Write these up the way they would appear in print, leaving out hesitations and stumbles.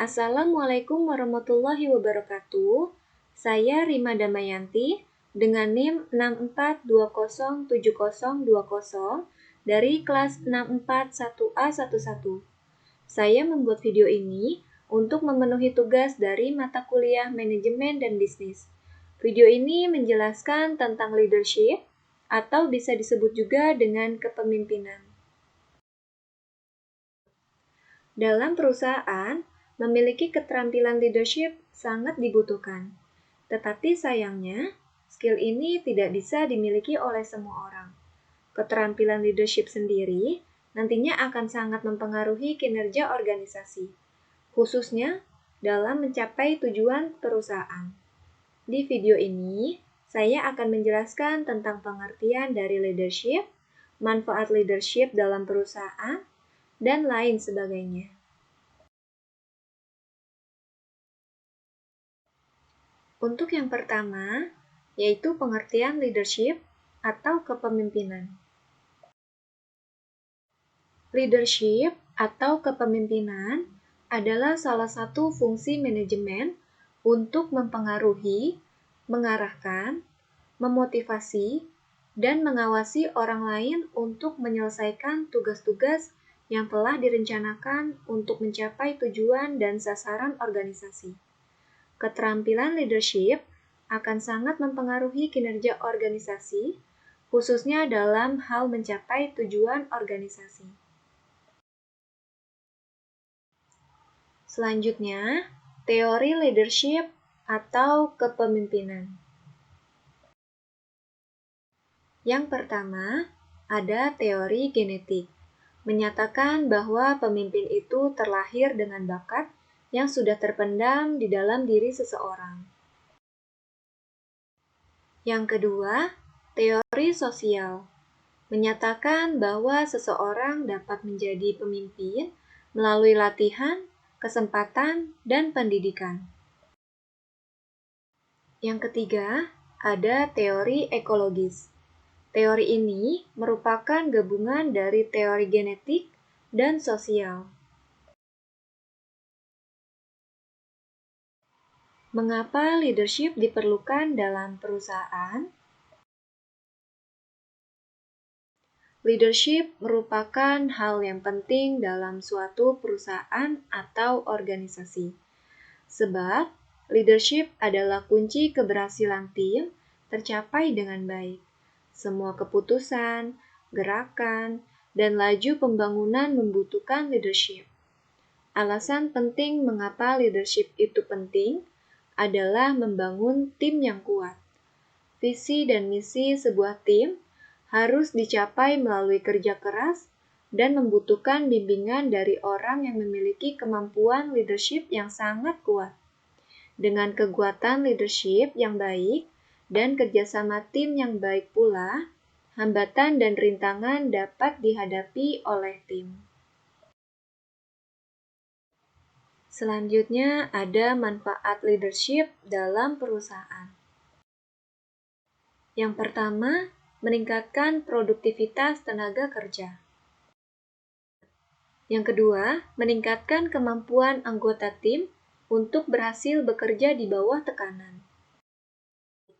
Assalamualaikum warahmatullahi wabarakatuh. Saya Rima Damayanti dengan NIM 642070020 dari kelas 641A11. Saya membuat video ini untuk memenuhi tugas dari mata kuliah Manajemen dan Bisnis. Video ini menjelaskan tentang leadership atau bisa disebut juga dengan kepemimpinan. Dalam perusahaan, memiliki keterampilan leadership sangat dibutuhkan. Tetapi sayangnya, skill ini tidak bisa dimiliki oleh semua orang. Keterampilan leadership sendiri nantinya akan sangat mempengaruhi kinerja organisasi, khususnya dalam mencapai tujuan perusahaan. Di video ini, saya akan menjelaskan tentang pengertian dari leadership, manfaat leadership dalam perusahaan, dan lain sebagainya. Untuk yang pertama, yaitu pengertian leadership atau kepemimpinan. Leadership atau kepemimpinan adalah salah satu fungsi manajemen untuk mempengaruhi, mengarahkan, memotivasi, dan mengawasi orang lain untuk menyelesaikan tugas-tugas yang telah direncanakan untuk mencapai tujuan dan sasaran organisasi. Keterampilan leadership akan sangat mempengaruhi kinerja organisasi, khususnya dalam hal mencapai tujuan organisasi. Selanjutnya, teori leadership atau kepemimpinan. Yang pertama, ada teori genetik, menyatakan bahwa pemimpin itu terlahir dengan bakat yang sudah terpendam di dalam diri seseorang. Yang kedua, teori sosial, menyatakan bahwa seseorang dapat menjadi pemimpin melalui latihan, kesempatan, dan pendidikan. Yang ketiga, ada teori ekologis. Teori ini merupakan gabungan dari teori genetik dan sosial. Mengapa leadership diperlukan dalam perusahaan? Leadership merupakan hal yang penting dalam suatu perusahaan atau organisasi. Sebab, leadership adalah kunci keberhasilan tim tercapai dengan baik. Semua keputusan, gerakan, dan laju pembangunan membutuhkan leadership. Alasan penting mengapa leadership itu penting adalah membangun tim yang kuat. Visi dan misi sebuah tim harus dicapai melalui kerja keras dan membutuhkan bimbingan dari orang yang memiliki kemampuan leadership yang sangat kuat. Dengan kekuatan leadership yang baik dan kerjasama tim yang baik pula, hambatan dan rintangan dapat dihadapi oleh tim. Selanjutnya ada manfaat leadership dalam perusahaan. Yang pertama, meningkatkan produktivitas tenaga kerja. Yang kedua, meningkatkan kemampuan anggota tim untuk berhasil bekerja di bawah tekanan.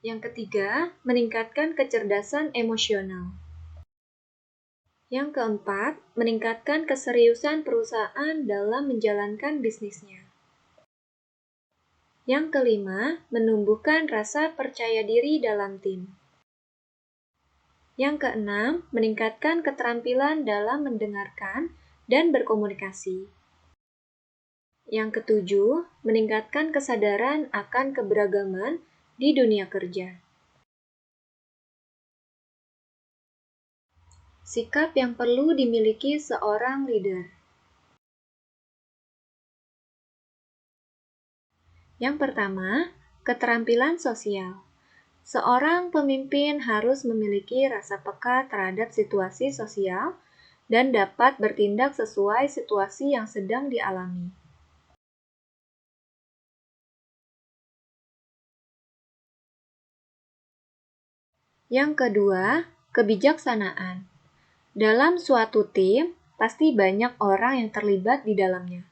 Yang ketiga, meningkatkan kecerdasan emosional. Yang keempat, meningkatkan keseriusan perusahaan dalam menjalankan bisnisnya. Yang kelima, menumbuhkan rasa percaya diri dalam tim. Yang keenam, meningkatkan keterampilan dalam mendengarkan dan berkomunikasi. Yang ketujuh, meningkatkan kesadaran akan keberagaman di dunia kerja. Sikap yang perlu dimiliki seorang leader. Yang pertama, keterampilan sosial. Seorang pemimpin harus memiliki rasa peka terhadap situasi sosial dan dapat bertindak sesuai situasi yang sedang dialami. Yang kedua, kebijaksanaan. Dalam suatu tim, pasti banyak orang yang terlibat di dalamnya.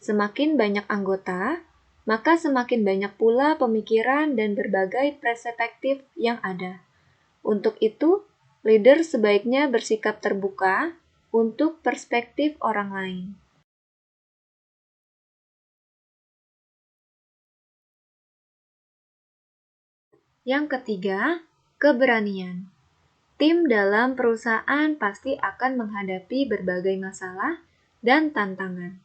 Semakin banyak anggota, maka semakin banyak pula pemikiran dan berbagai perspektif yang ada. Untuk itu, leader sebaiknya bersikap terbuka untuk perspektif orang lain. Yang ketiga, keberanian. Tim dalam perusahaan pasti akan menghadapi berbagai masalah dan tantangan.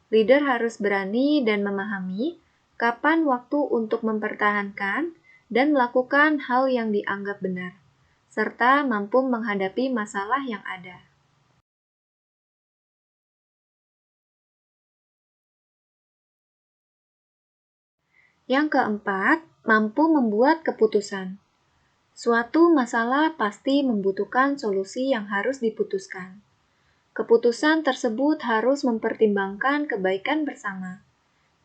Leader harus berani dan memahami kapan waktu untuk mempertahankan dan melakukan hal yang dianggap benar, serta mampu menghadapi masalah yang ada. Yang keempat, mampu membuat keputusan. Suatu masalah pasti membutuhkan solusi yang harus diputuskan. Keputusan tersebut harus mempertimbangkan kebaikan bersama,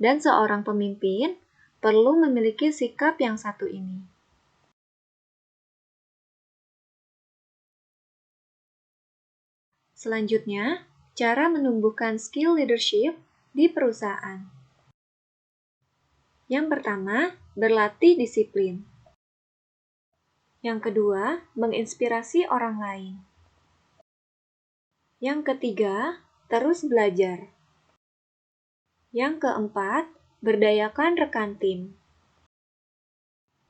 dan seorang pemimpin perlu memiliki sikap yang satu ini. Selanjutnya, cara menumbuhkan skill leadership di perusahaan. Yang pertama, berlatih disiplin. Yang kedua, menginspirasi orang lain. Yang ketiga, terus belajar. Yang keempat, berdayakan rekan tim.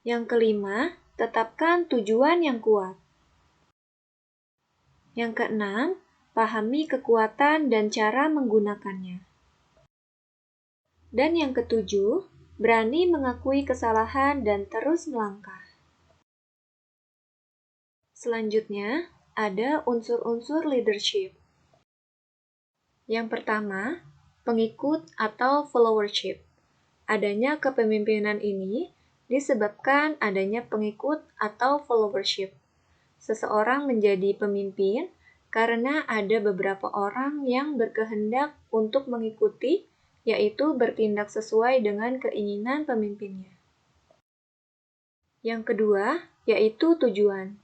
Yang kelima, tetapkan tujuan yang kuat. Yang keenam, pahami kekuatan dan cara menggunakannya. Dan yang ketujuh, berani mengakui kesalahan dan terus melangkah. Selanjutnya, ada unsur-unsur leadership. Yang pertama, pengikut atau followership. Adanya kepemimpinan ini disebabkan adanya pengikut atau followership. Seseorang menjadi pemimpin karena ada beberapa orang yang berkehendak untuk mengikuti, yaitu bertindak sesuai dengan keinginan pemimpinnya. Yang kedua, yaitu tujuan.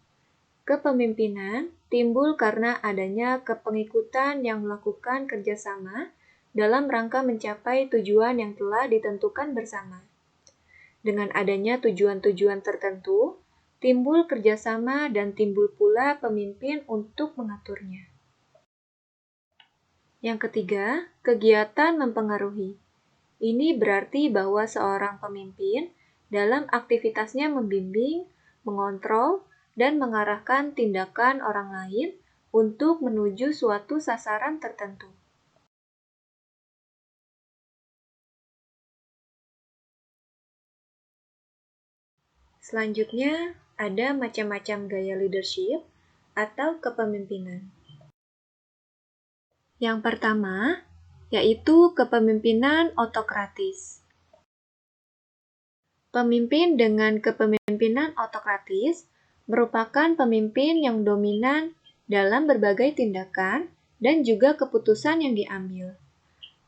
Kepemimpinan timbul karena adanya kepengikutan yang melakukan kerjasama dalam rangka mencapai tujuan yang telah ditentukan bersama. Dengan adanya tujuan-tujuan tertentu, timbul kerjasama dan timbul pula pemimpin untuk mengaturnya. Yang ketiga, kegiatan mempengaruhi. Ini berarti bahwa seorang pemimpin dalam aktivitasnya membimbing, mengontrol, dan mengarahkan tindakan orang lain untuk menuju suatu sasaran tertentu. Selanjutnya, ada macam-macam gaya leadership atau kepemimpinan. Yang pertama, yaitu kepemimpinan otokratis. Pemimpin dengan kepemimpinan otokratis merupakan pemimpin yang dominan dalam berbagai tindakan dan juga keputusan yang diambil.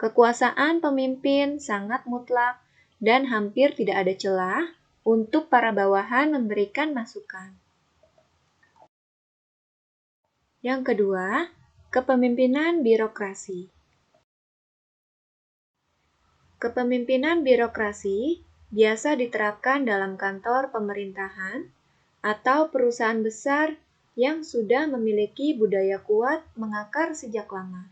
Kekuasaan pemimpin sangat mutlak dan hampir tidak ada celah untuk para bawahan memberikan masukan. Yang kedua, kepemimpinan birokrasi. Kepemimpinan birokrasi biasa diterapkan dalam kantor pemerintahan atau perusahaan besar yang sudah memiliki budaya kuat mengakar sejak lama.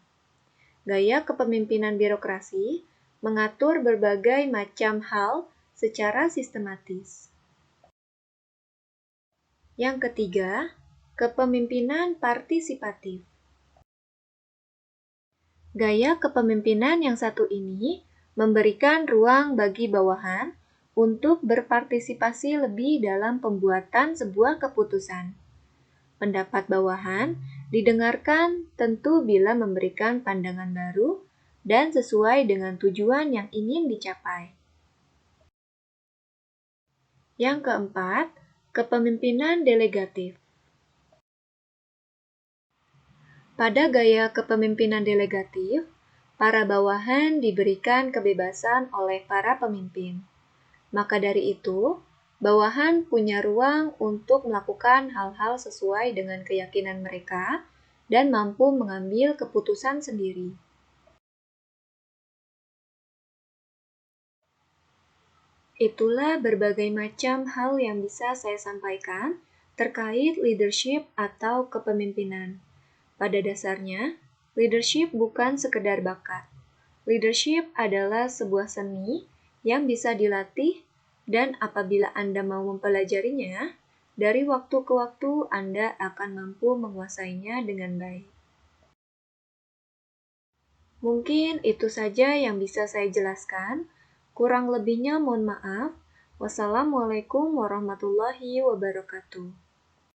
Gaya kepemimpinan birokrasi mengatur berbagai macam hal secara sistematis. Yang ketiga, kepemimpinan partisipatif. Gaya kepemimpinan yang satu ini memberikan ruang bagi bawahan untuk berpartisipasi lebih dalam pembuatan sebuah keputusan. Pendapat bawahan didengarkan tentu bila memberikan pandangan baru dan sesuai dengan tujuan yang ingin dicapai. Yang keempat, kepemimpinan delegatif. Pada gaya kepemimpinan delegatif, para bawahan diberikan kebebasan oleh para pemimpin. Maka dari itu, bawahan punya ruang untuk melakukan hal-hal sesuai dengan keyakinan mereka dan mampu mengambil keputusan sendiri. Itulah berbagai macam hal yang bisa saya sampaikan terkait leadership atau kepemimpinan. Pada dasarnya, leadership bukan sekedar bakat. Leadership adalah sebuah seni yang bisa dilatih dan apabila Anda mau mempelajarinya, dari waktu ke waktu Anda akan mampu menguasainya dengan baik. Mungkin itu saja yang bisa saya jelaskan. Kurang lebihnya mohon maaf. Wassalamualaikum warahmatullahi wabarakatuh.